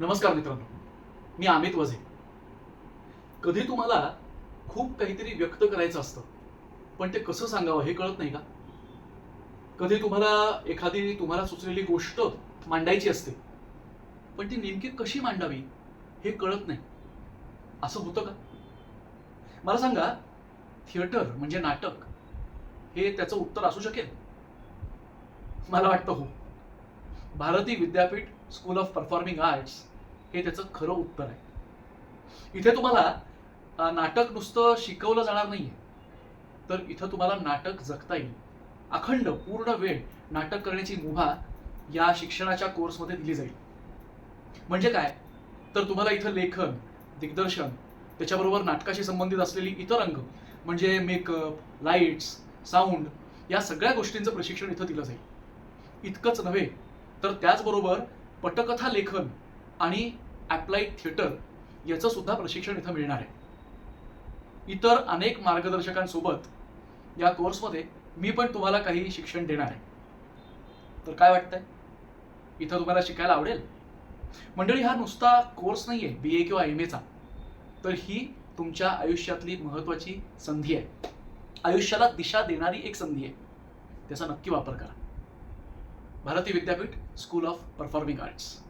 नमस्कार मित्रांनो, मी अमित वझे. कधी तुम्हाला खूप काहीतरी व्यक्त करायचं असतं, पण ते कसं सांगावं हे कळत नाही का? कधी तुम्हाला एखादी तुम्हाला सुचलेली गोष्ट मांडायची असते, पण ती नेमकी कशी मांडावी हे कळत नाही. असं होतं का? मला सांगा, थिएटर म्हणजे नाटक हे त्याचं उत्तर असू शकेल? मला वाटतं हो. Bharati Vidyapeeth school of performing arts हे त्याचं खरं उत्तर आहे. इथे तुम्हाला नाटक नुसतं शिकवलं जाणार नाहीये, तर इथं तुम्हाला नाटक जगता येईल. अखंड पूर्ण वेळ नाटक करण्याची मुभा या शिक्षणाच्या कोर्समध्ये दिली जाईल. म्हणजे काय? तर तुम्हाला इथं लेखन, दिग्दर्शन, त्याच्याबरोबर नाटकाशी संबंधित असलेली इतर अंग म्हणजे मेकअप, लाईट्स, साऊंड या सगळ्या गोष्टींचं प्रशिक्षण इथं दिलं जाईल. इतकंच नव्हे, तर त्याचबरोबर पटकथा लेखन आणि ॲप्लाइड थिएटर याचं सुद्धा प्रशिक्षण इथं मिळणार आहे. इतर अनेक मार्गदर्शकांसोबत या कोर्समध्ये मी पण तुम्हाला काही शिक्षण देणार आहे. तर काय वाटतंय? इथं तुम्हाला शिकायला आवडेल? मंडळी, हा नुसता कोर्स नाहीये BA किंवा MA चा, तर ही तुमच्या आयुष्यातली महत्त्वाची संधी आहे. आयुष्याला दिशा देणारी एक संधी आहे. त्याचा नक्की वापर करा. Bharati Vidyapeeth school of performing arts.